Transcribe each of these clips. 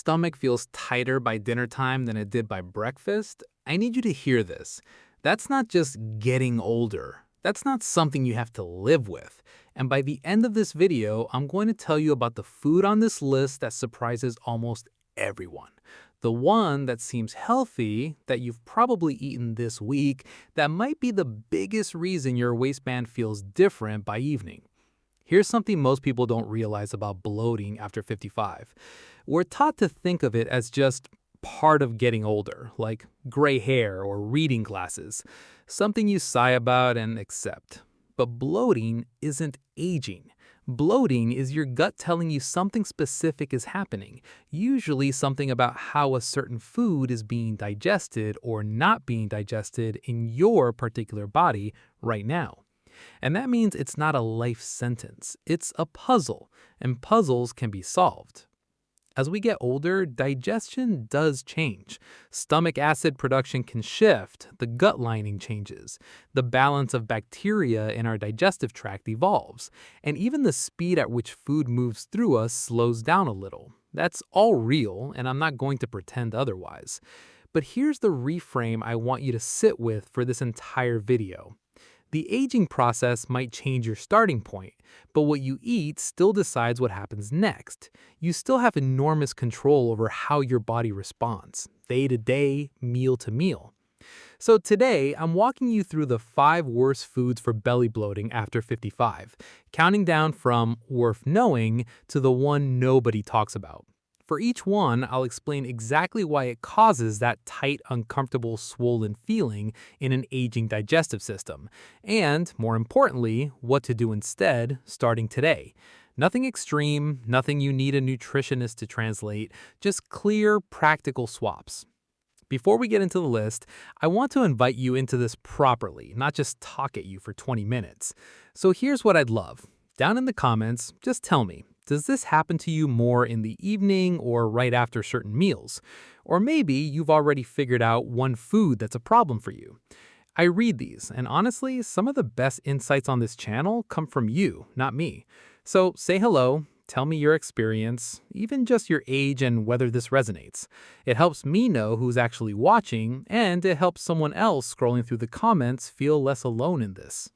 stomach feels tighter by dinner time than it did by breakfast, I need you to hear this. That's not just getting older. That's not something you have to live with. And by the end of this video, I'm going to tell you about the food on this list that surprises almost everyone. The one that seems healthy, that you've probably eaten this week, that might be the biggest reason your waistband feels different by evening. Here's something most people don't realize about bloating after 55. We're taught to think of it as just part of getting older, like gray hair or reading glasses, something you sigh about and accept. But bloating isn't aging. Bloating is your gut telling you something specific is happening, usually something about how a certain food is being digested or not being digested in your particular body right now. And that means it's not a life sentence, it's a puzzle, and puzzles can be solved. As we get older, digestion does change. Stomach acid production can shift, the gut lining changes, the balance of bacteria in our digestive tract evolves, and even the speed at which food moves through us slows down a little. That's all real, and I'm not going to pretend otherwise. But here's the reframe I want you to sit with for this entire video. The aging process might change your starting point, but what you eat still decides what happens next. You still have enormous control over how your body responds, day to day, meal to meal. So today, I'm walking you through the 5 worst foods for belly bloating after 55, counting down from worth knowing to the one nobody talks about. For each one, I'll explain exactly why it causes that tight, uncomfortable, swollen feeling in an aging digestive system, and, more importantly, what to do instead starting today. Nothing extreme, nothing you need a nutritionist to translate, just clear, practical swaps. Before we get into the list, I want to invite you into this properly, not just talk at you for 20 minutes. So here's what I'd love. Down in the comments, just tell me, does this happen to you more in the evening or right after certain meals? Or maybe you've already figured out one food that's a problem for you. I read these, and honestly, some of the best insights on this channel come from you, not me. So say hello, tell me your experience, even just your age and whether this resonates. It helps me know who's actually watching, and it helps someone else scrolling through the comments feel less alone in this.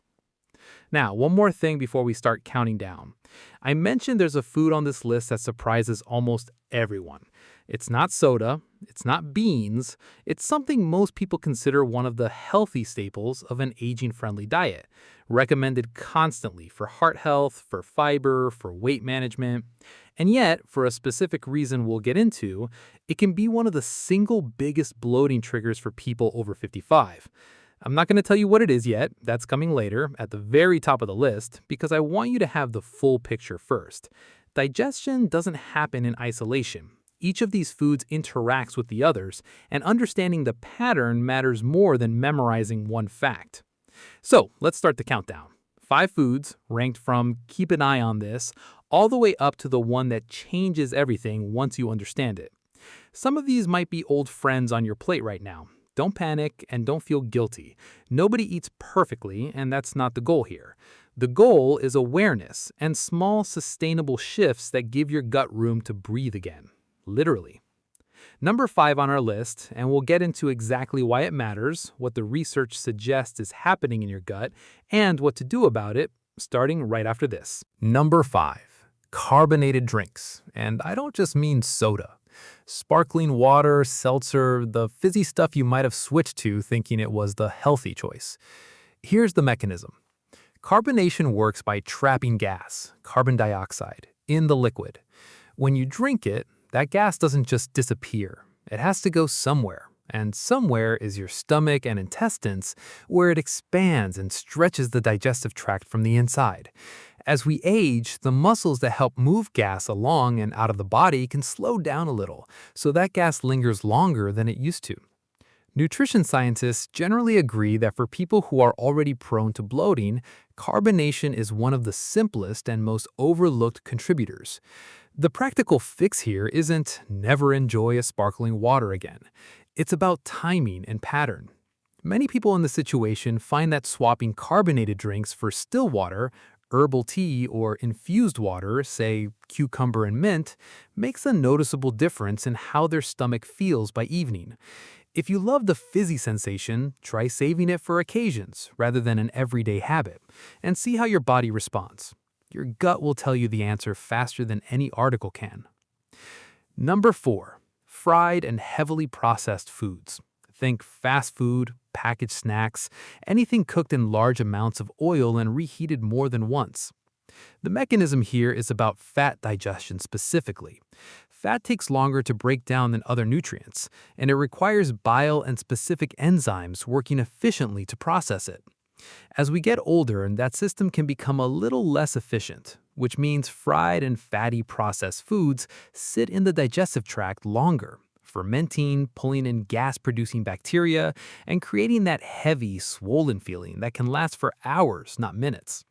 Now, one more thing before we start counting down. I mentioned there's a food on this list that surprises almost everyone. It's not soda, it's not beans, it's something most people consider one of the healthy staples of an aging-friendly diet, recommended constantly for heart health, for fiber, for weight management. And yet, for a specific reason we'll get into, it can be one of the single biggest bloating triggers for people over 55. I'm not going to tell you what it is yet, that's coming later, at the very top of the list, because I want you to have the full picture first. Digestion doesn't happen in isolation. Each of these foods interacts with the others, and understanding the pattern matters more than memorizing one fact. So, let's start the countdown. 5 foods, ranked from keep an eye on this, all the way up to the one that changes everything once you understand it. Some of these might be old friends on your plate right now. Don't panic and don't feel guilty. Nobody eats perfectly, and that's not the goal here. The goal is awareness and small, sustainable shifts that give your gut room to breathe again. Literally. Number 5 on our list, and we'll get into exactly why it matters, what the research suggests is happening in your gut, and what to do about it, starting right after this. Number 5. Carbonated drinks. And I don't just mean soda. Sparkling water, seltzer, the fizzy stuff you might have switched to thinking it was the healthy choice. Here's the mechanism. Carbonation works by trapping gas, carbon dioxide, in the liquid. When you drink it, that gas doesn't just disappear. It has to go somewhere. And somewhere is your stomach and intestines, where it expands and stretches the digestive tract from the inside. As we age, the muscles that help move gas along and out of the body can slow down a little, so that gas lingers longer than it used to. Nutrition scientists generally agree that for people who are already prone to bloating, carbonation is one of the simplest and most overlooked contributors. The practical fix here isn't never enjoy a sparkling water again. It's about timing and pattern. Many people in the situation find that swapping carbonated drinks for still water herbal tea or infused water, say cucumber and mint, makes a noticeable difference in how their stomach feels by evening. If you love the fizzy sensation, try saving it for occasions rather than an everyday habit, and see how your body responds. Your gut will tell you the answer faster than any article can. Number 4. Fried and heavily processed foods. Think fast food, packaged snacks, anything cooked in large amounts of oil and reheated more than once. The mechanism here is about fat digestion specifically. Fat takes longer to break down than other nutrients, and it requires bile and specific enzymes working efficiently to process it. As we get older, that system can become a little less efficient, which means fried and fatty processed foods sit in the digestive tract longer, fermenting, pulling in gas-producing bacteria, and creating that heavy, swollen feeling that can last for hours, not minutes.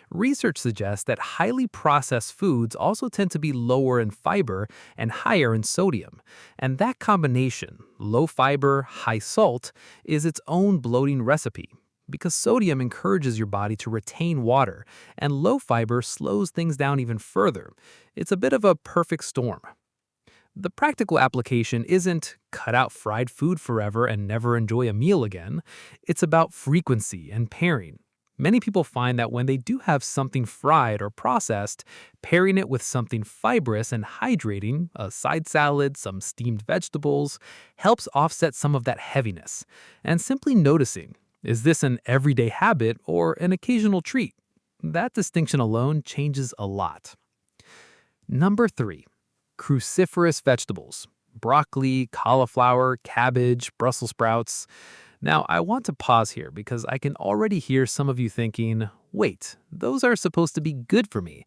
Research suggests that highly processed foods also tend to be lower in fiber and higher in sodium, and that combination, low fiber, high salt, is its own bloating recipe, because sodium encourages your body to retain water, and low fiber slows things down even further. It's a bit of a perfect storm. The practical application isn't cut out fried food forever and never enjoy a meal again. It's about frequency and pairing. Many people find that when they do have something fried or processed, pairing it with something fibrous and hydrating, a side salad, some steamed vegetables, helps offset some of that heaviness. And simply noticing, is this an everyday habit or an occasional treat? That distinction alone changes a lot. Number 3. Cruciferous vegetables. Broccoli, cauliflower, cabbage, Brussels sprouts. Now, I want to pause here because I can already hear some of you thinking, wait, those are supposed to be good for me.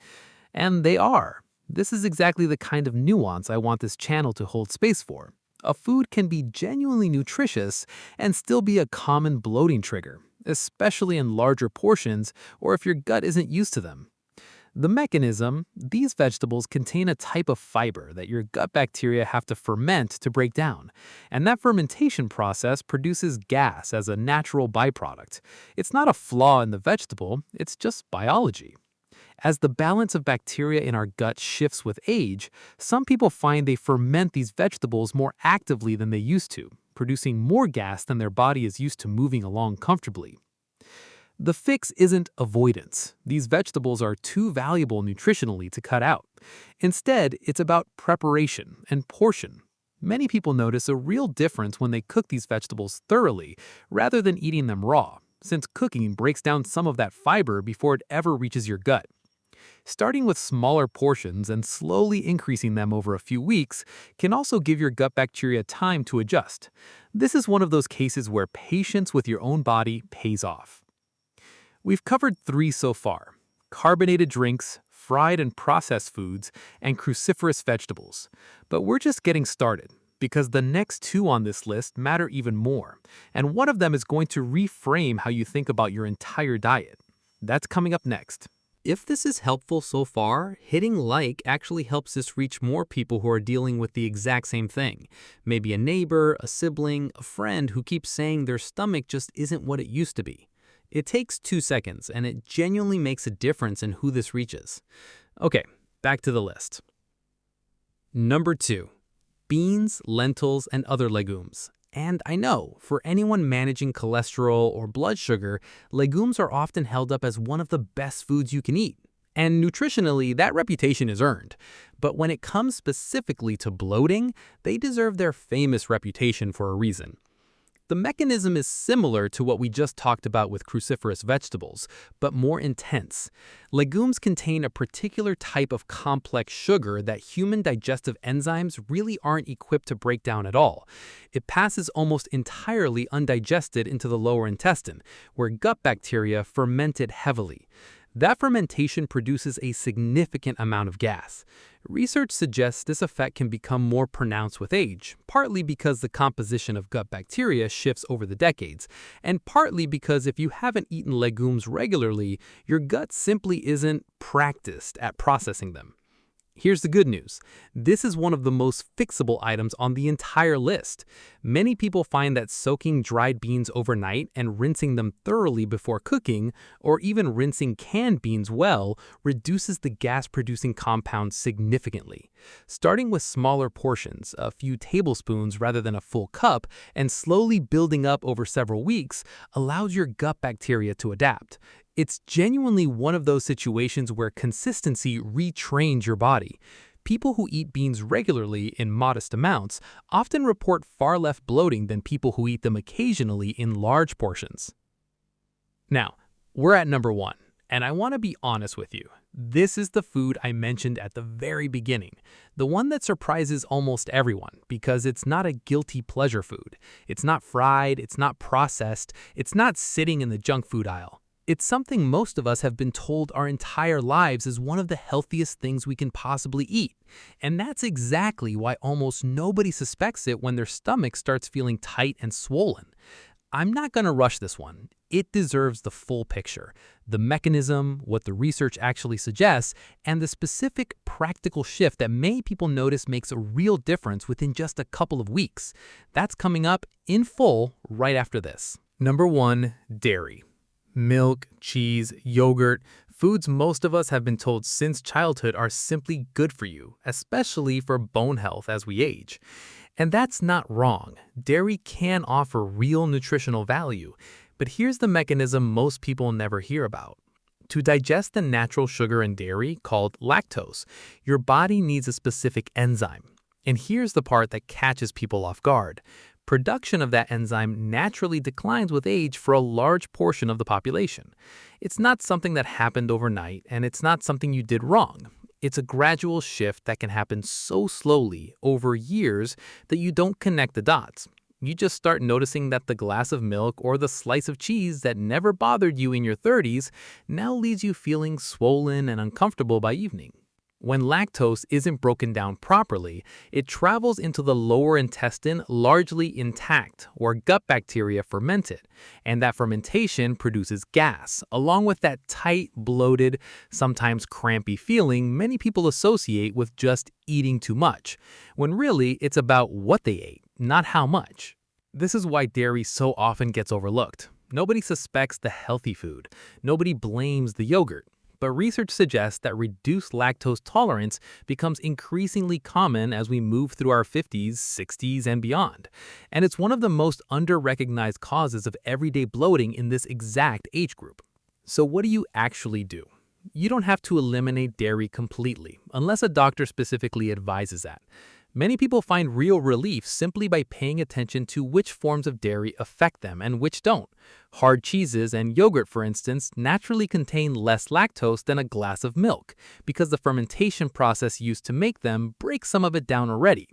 And they are. This is exactly the kind of nuance I want this channel to hold space for. A food can be genuinely nutritious and still be a common bloating trigger, especially in larger portions or if your gut isn't used to them. The mechanism: these vegetables contain a type of fiber that your gut bacteria have to ferment to break down, and that fermentation process produces gas as a natural byproduct. It's not a flaw in the vegetable, it's just biology. As the balance of bacteria in our gut shifts with age, some people find they ferment these vegetables more actively than they used to, producing more gas than their body is used to moving along comfortably. The fix isn't avoidance. These vegetables are too valuable nutritionally to cut out. Instead, it's about preparation and portion. Many people notice a real difference when they cook these vegetables thoroughly rather than eating them raw, since cooking breaks down some of that fiber before it ever reaches your gut. Starting with smaller portions and slowly increasing them over a few weeks can also give your gut bacteria time to adjust. This is one of those cases where patience with your own body pays off. We've covered 3 so far: carbonated drinks, fried and processed foods, and cruciferous vegetables. But we're just getting started, because the next 2 on this list matter even more, and one of them is going to reframe how you think about your entire diet. That's coming up next. If this is helpful so far, hitting like actually helps us reach more people who are dealing with the exact same thing. Maybe a neighbor, a sibling, a friend who keeps saying their stomach just isn't what it used to be. It takes 2 seconds, and it genuinely makes a difference in who this reaches. Okay, back to the list. Number 2. Beans, lentils, and other legumes. And I know, for anyone managing cholesterol or blood sugar, legumes are often held up as one of the best foods you can eat. And nutritionally, that reputation is earned. But when it comes specifically to bloating, they deserve their famous reputation for a reason. The mechanism is similar to what we just talked about with cruciferous vegetables, but more intense. Legumes contain a particular type of complex sugar that human digestive enzymes really aren't equipped to break down at all. It passes almost entirely undigested into the lower intestine, where gut bacteria ferment it heavily. That fermentation produces a significant amount of gas. Research suggests this effect can become more pronounced with age, partly because the composition of gut bacteria shifts over the decades, and partly because if you haven't eaten legumes regularly, your gut simply isn't practiced at processing them. Here's the good news. This is one of the most fixable items on the entire list. Many people find that soaking dried beans overnight and rinsing them thoroughly before cooking, or even rinsing canned beans well, reduces the gas-producing compounds significantly. Starting with smaller portions, a few tablespoons rather than a full cup, and slowly building up over several weeks allows your gut bacteria to adapt. It's genuinely one of those situations where consistency retrains your body. People who eat beans regularly in modest amounts often report far less bloating than people who eat them occasionally in large portions. Now, we're at number 1, and I want to be honest with you. This is the food I mentioned at the very beginning, the one that surprises almost everyone because it's not a guilty pleasure food. It's not fried, it's not processed, it's not sitting in the junk food aisle. It's something most of us have been told our entire lives is one of the healthiest things we can possibly eat. And that's exactly why almost nobody suspects it when their stomach starts feeling tight and swollen. I'm not going to rush this one. It deserves the full picture. The mechanism, what the research actually suggests, and the specific practical shift that many people notice makes a real difference within just a couple of weeks. That's coming up in full right after this. Number 1, dairy. Milk, cheese, yogurt, foods most of us have been told since childhood are simply good for you, especially for bone health as we age. And that's not wrong. Dairy can offer real nutritional value, but here's the mechanism most people never hear about. To digest the natural sugar in dairy, called lactose, your body needs a specific enzyme. And here's the part that catches people off guard. Production of that enzyme naturally declines with age for a large portion of the population. It's not something that happened overnight, and it's not something you did wrong. It's a gradual shift that can happen so slowly over years that you don't connect the dots. You just start noticing that the glass of milk or the slice of cheese that never bothered you in your 30s now leaves you feeling swollen and uncomfortable by evening. When lactose isn't broken down properly, it travels into the lower intestine largely intact, where gut bacteria ferment it, and that fermentation produces gas, along with that tight, bloated, sometimes crampy feeling many people associate with just eating too much, when really it's about what they ate, not how much. This is why dairy so often gets overlooked. Nobody suspects the healthy food. Nobody blames the yogurt. But research suggests that reduced lactose tolerance becomes increasingly common as we move through our 50s, 60s, and beyond. And it's one of the most under-recognized causes of everyday bloating in this exact age group. So what do you actually do? You don't have to eliminate dairy completely, unless a doctor specifically advises that. Many people find real relief simply by paying attention to which forms of dairy affect them and which don't. Hard cheeses and yogurt, for instance, naturally contain less lactose than a glass of milk because the fermentation process used to make them breaks some of it down already.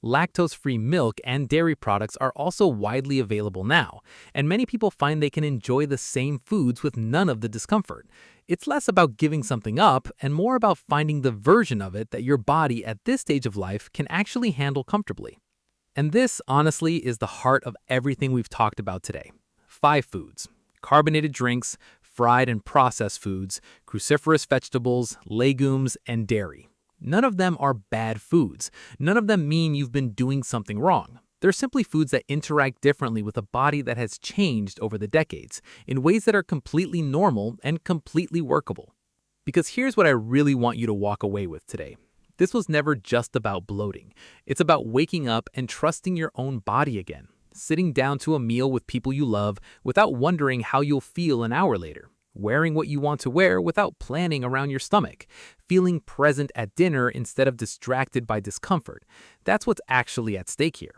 Lactose-free milk and dairy products are also widely available now, and many people find they can enjoy the same foods with none of the discomfort. It's less about giving something up and more about finding the version of it that your body at this stage of life can actually handle comfortably. And this, honestly, is the heart of everything we've talked about today. 5 foods: carbonated drinks, fried and processed foods, cruciferous vegetables, legumes, and dairy. None of them are bad foods. None of them mean you've been doing something wrong. They're simply foods that interact differently with a body that has changed over the decades in ways that are completely normal and completely workable. Because here's what I really want you to walk away with today. This was never just about bloating. It's about waking up and trusting your own body again, sitting down to a meal with people you love without wondering how you'll feel an hour later, wearing what you want to wear without planning around your stomach, feeling present at dinner instead of distracted by discomfort. That's what's actually at stake here.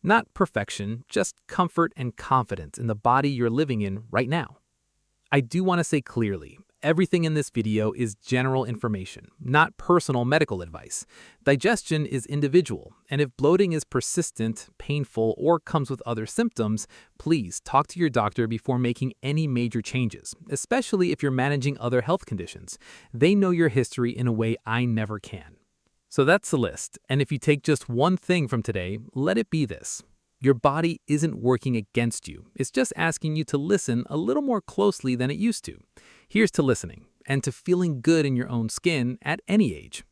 Not perfection, just comfort and confidence in the body you're living in right now. I do want to say clearly, everything in this video is general information, not personal medical advice. Digestion is individual, and if bloating is persistent, painful, or comes with other symptoms, please talk to your doctor before making any major changes, especially if you're managing other health conditions. They know your history in a way I never can. So that's the list, and if you take just one thing from today, let it be this. Your body isn't working against you. It's just asking you to listen a little more closely than it used to. Here's to listening, and to feeling good in your own skin at any age.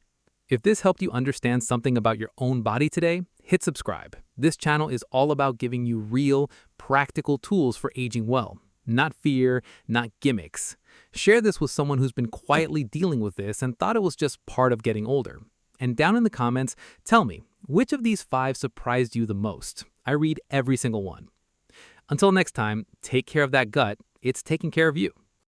If this helped you understand something about your own body today, hit subscribe. This channel is all about giving you real, practical tools for aging well. Not fear, not gimmicks. Share this with someone who's been quietly dealing with this and thought it was just part of getting older. And down in the comments, tell me, which of these 5 surprised you the most? I read every single one. Until next time, take care of that gut. It's taking care of you.